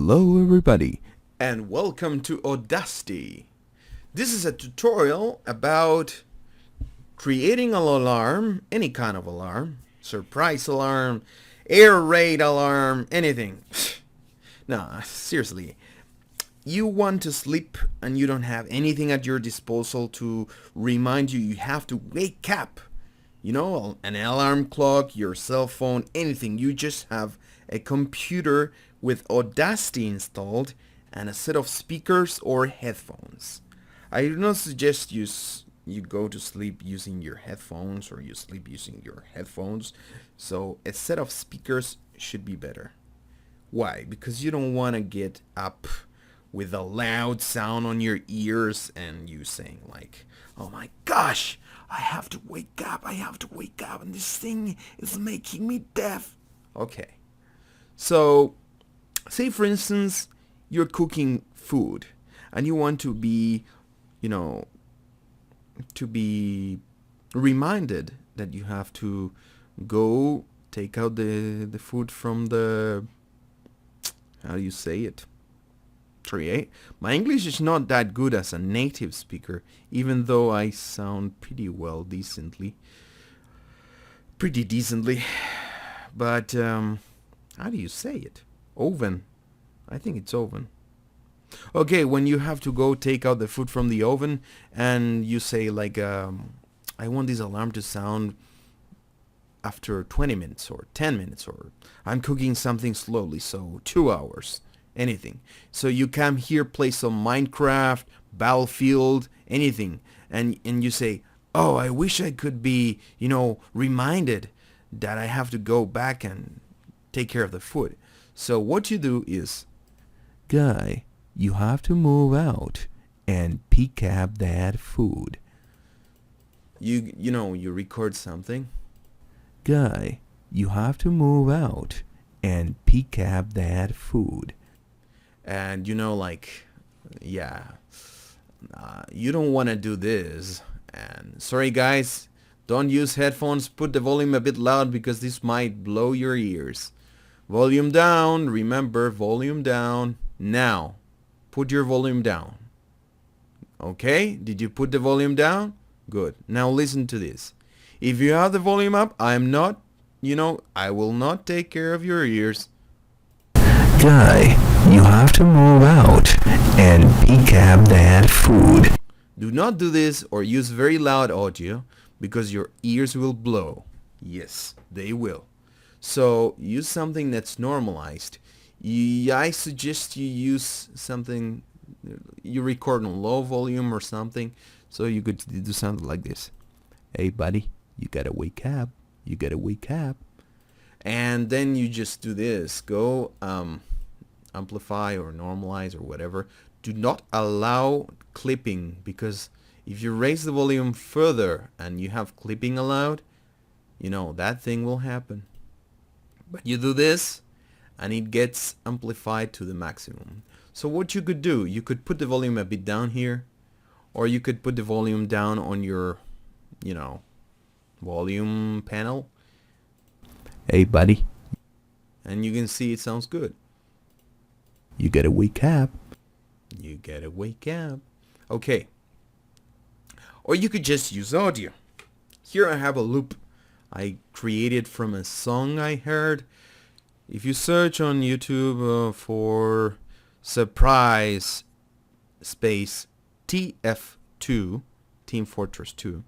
Hello everybody, and welcome to Audacity. This is a tutorial about creating an alarm, any kind of alarm, surprise alarm, air raid alarm, anything. Nah, seriously. You want to sleep and you don't have anything at your disposal to remind you have to wake up. You know, an alarm clock, your cell phone, anything. You just have a computer with Audacity installed and a set of speakers or headphones. I do not suggest you go to sleep using your headphones or you sleep using your headphones. So a set of speakers should be better. Why? Because you don't want to get up with a loud sound on your ears and you saying like, oh my gosh, I have to wake up, and this thing is making me deaf. Okay. So, say for instance, you're cooking food and you want to be, to be reminded that you have to go take out the food from the, how do you say it? Tray. My English is not that good as a native speaker, even though I sound pretty decently. But how do you say it? Oven. I think it's oven. Okay, when you have to go take out the food from the oven and you say like, I want this alarm to sound after 20 minutes or 10 minutes, or I'm cooking something slowly, so 2 hours, anything. So you come here, play some Minecraft, Battlefield, anything, and you say, oh, I wish I could be, reminded that I have to go back and take care of the food. So what you do is, guy, you have to move out and pick up that food. You record something. Guy, you have to move out and pick up that food. And you don't want to do this. And sorry guys, don't use headphones. Put the volume a bit loud because this might blow your ears. Volume down. Remember, volume down. Now, put your volume down. Okay? Did you put the volume down? Good. Now listen to this. If you have the volume up, I will not take care of your ears. Guy, you have to move out and pick up that food. Do not do this or use very loud audio because your ears will blow. Yes, they will. So use something that's normalized. I suggest you use something, you record on low volume or something, so you could do something like this. Hey buddy, you gotta wake up. You gotta wake up. And then you just do this. Go amplify or normalize or whatever. Do not allow clipping, because if you raise the volume further and you have clipping allowed, that thing will happen. But you do this and it gets amplified to the maximum. So what you could do, you could put the volume a bit down here, or you could put the volume down on your, volume panel. Hey buddy. And you can see it sounds good. You gotta wake up. You gotta wake up. Okay. Or you could just use audio. Here I have a loop I created from a song I heard. If you search on YouTube for surprise space TF2, Team Fortress 2,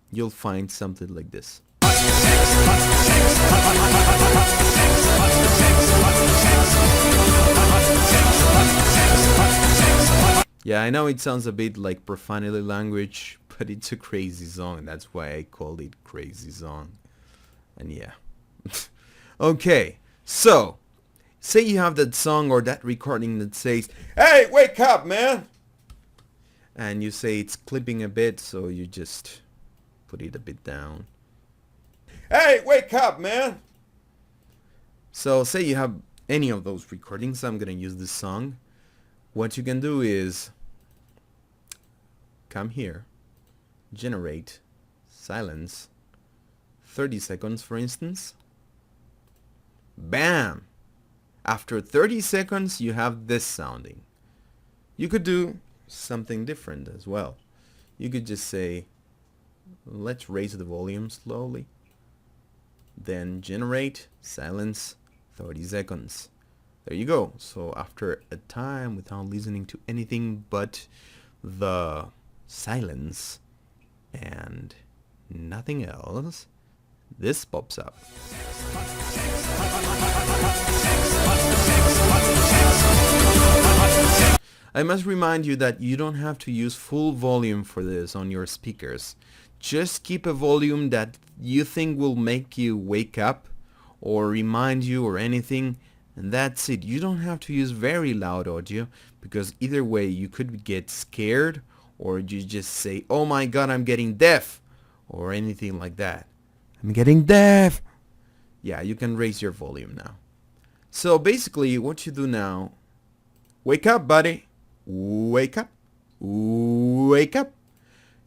you'll find something like this. Yeah, I know it sounds a bit like profanity language, but it's a crazy song. That's why I called it Crazy Song. And yeah. Okay, so say you have that song or that recording that says, hey, wake up, man! And you say it's clipping a bit, so you just put it a bit down. Hey, wake up, man! So say you have any of those recordings. I'm gonna use this song. What you can do is come here, generate silence, 30 seconds for instance. Bam! After 30 seconds, you have this sounding. You could do something different as well. You could just say, let's raise the volume slowly. Then generate, silence, 30 seconds. There you go. So after a time without listening to anything but the silence and nothing else, this pops up. I must remind you that you don't have to use full volume for this on your speakers. Just keep a volume that you think will make you wake up or remind you or anything, and that's it. You don't have to use very loud audio, because either way you could get scared, or you just say, oh my god, I'm getting deaf, or anything like that. I'm getting deaf. Yeah, you can raise your volume now. So basically what you do now, wake up, buddy. Wake up. Wake up.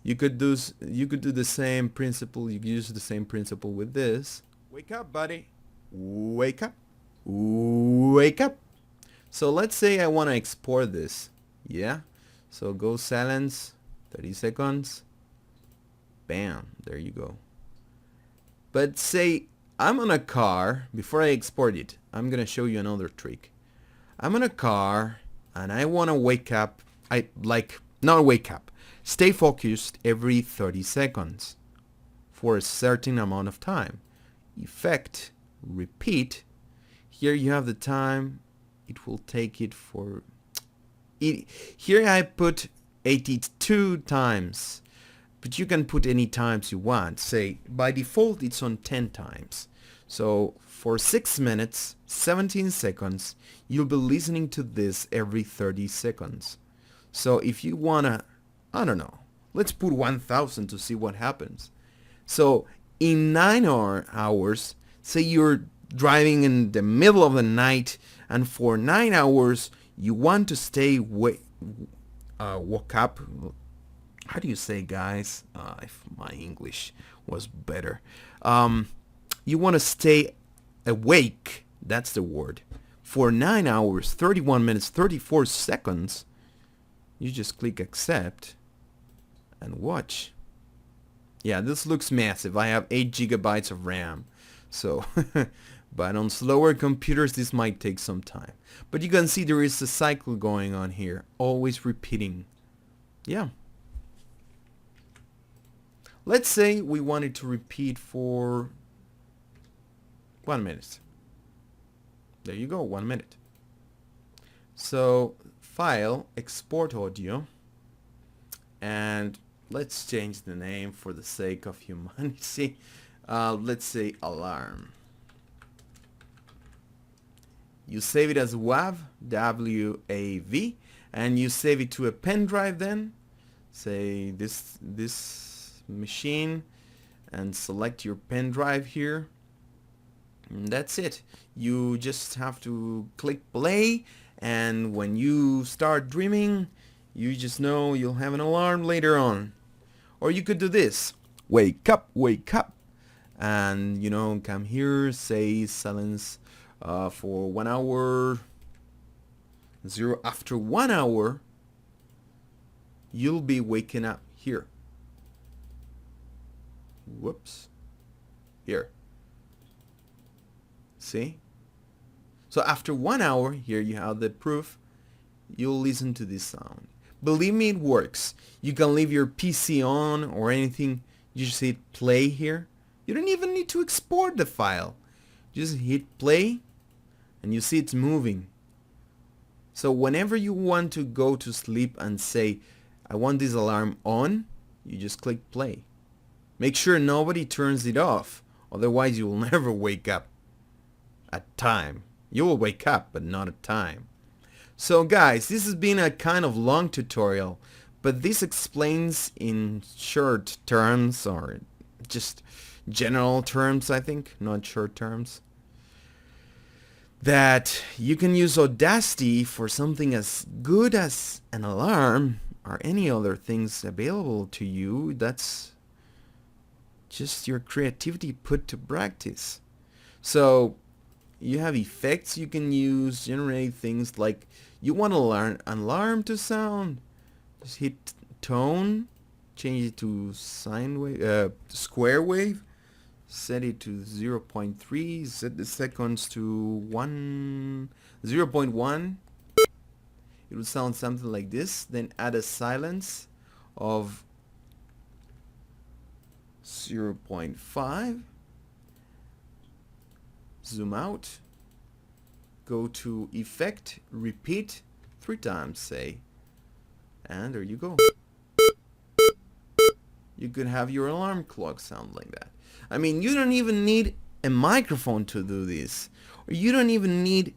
You could do the same principle. You could use the same principle with this. Wake up, buddy. Wake up. Wake up. So let's say I want to export this. Yeah. So go silence, 30 seconds. Bam. There you go. But say I'm on a car. Before I export it, I'm going to show you another trick. I'm on a car and I want to wake up. Not wake up. Stay focused every 30 seconds for a certain amount of time. Effect, repeat. Here you have the time. It will take it for... Here I put 82 times. But you can put any times you want. Say, by default, it's on 10 times. So for 6 minutes, 17 seconds, you'll be listening to this every 30 seconds. So if you want to, I don't know, let's put 1000 to see what happens. So in 9 hours, say you're driving in the middle of the night, and for 9 hours, you want to stay woke up. How do you say, guys? If my English was better. You want to stay awake. That's the word. For 9 hours, 31 minutes, 34 seconds. You just click accept and watch. Yeah, this looks massive. I have 8 gigabytes of RAM. So, but on slower computers, this might take some time. But you can see there is a cycle going on here. Always repeating. Yeah. Let's say we wanted to repeat for 1 minute. There you go, 1 minute. So, file, export audio, and let's change the name for the sake of humanity. Let's say alarm. You save it as WAV, W-A-V, and you save it to a pen drive then. Say this machine, and select your pen drive here. And that's it. You just have to click play, and when you start dreaming, you just know you'll have an alarm later on. Or you could do this. Wake up, and come here, say silence for 1 hour, 0. After 1 hour, you'll be waking up here. Whoops. Here. See? So after 1 hour, here you have the proof, you'll listen to this sound. Believe me, it works. You can leave your PC on or anything. You just hit play here. You don't even need to export the file. Just hit play and you see it's moving. So whenever you want to go to sleep and say, I want this alarm on, you just click play. Make sure nobody turns it off. Otherwise you will never wake up at time. You will wake up, but not at time. So guys, this has been a kind of long tutorial, but this explains in short terms, or just general terms, I think, not short terms, that you can use Audacity for something as good as an alarm or any other things available to you. That's just your creativity put to practice. So you have effects you can use, generate things like you want to learn an alarm to sound. Just hit tone, change it to sine wave, square wave, set it to 0.3, set the seconds to 0.1. It will sound something like this. Then add a silence of 0.5. Zoom out. Go to effect, repeat 3 times, say. And there you go. You could have your alarm clock sound like that. I mean, you don't even need a microphone to do this. Or you don't even need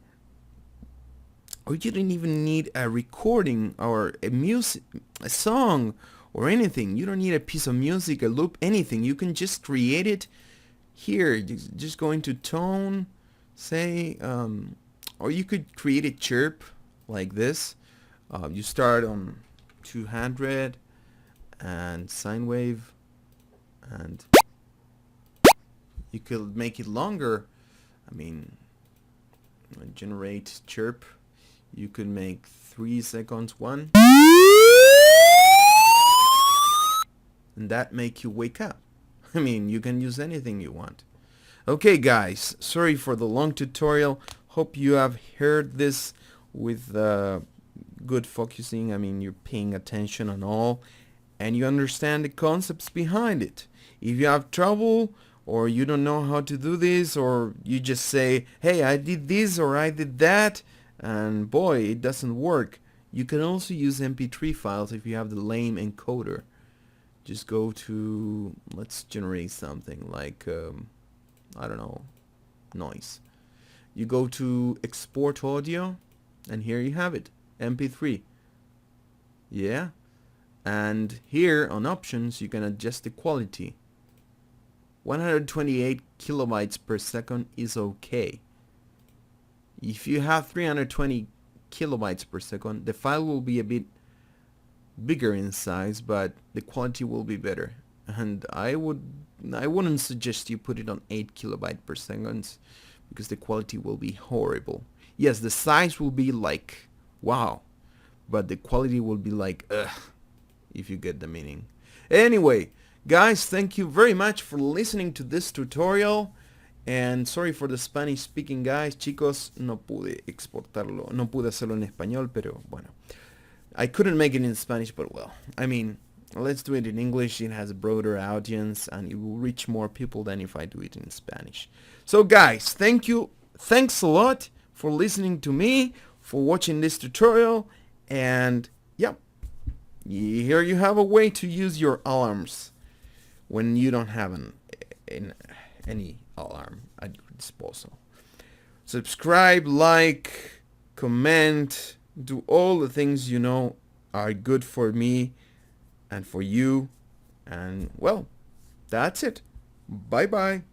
a recording or a song or anything. You don't need a piece of music, a loop, anything. You can just create it here. Just go into tone, say, or you could create a chirp like this. You start on 200 and sine wave, and you could make it longer. I mean, generate chirp. You could make 3 seconds one, and that make you wake up. I mean, you can use anything you want. Okay guys, sorry for the long tutorial. Hope you have heard this with good focusing. I mean, you're paying attention and all, and you understand the concepts behind it. If you have trouble or you don't know how to do this, or you just say, hey, I did this or I did that, and boy, it doesn't work, you can also use MP3 files if you have the lame encoder. Just go to, let's generate something like, I don't know, noise. You go to export audio, and here you have it, MP3. Yeah, and here on options you can adjust the quality. 128 kilobytes per second is okay. If you have 320 kilobytes per second, the file will be a bit bigger in size, but the quality will be better. And I wouldn't suggest you put it on 8 kilobytes per second, because the quality will be horrible. Yes, the size will be like wow, but the quality will be like ugh, if you get the meaning. Anyway, guys, thank you very much for listening to this tutorial. And sorry for the Spanish speaking guys. Chicos, no pude exportarlo, no pude hacerlo en español, pero bueno. I couldn't make it in Spanish, but well, I mean, let's do it in English. It has a broader audience and it will reach more people than if I do it in Spanish. So guys, thank you. Thanks a lot for listening to me, for watching this tutorial, and yep, here you have a way to use your alarms when you don't have any alarm at your disposal. Subscribe, like, comment, do all the things you know are good for me and for you, and well, that's it. Bye bye.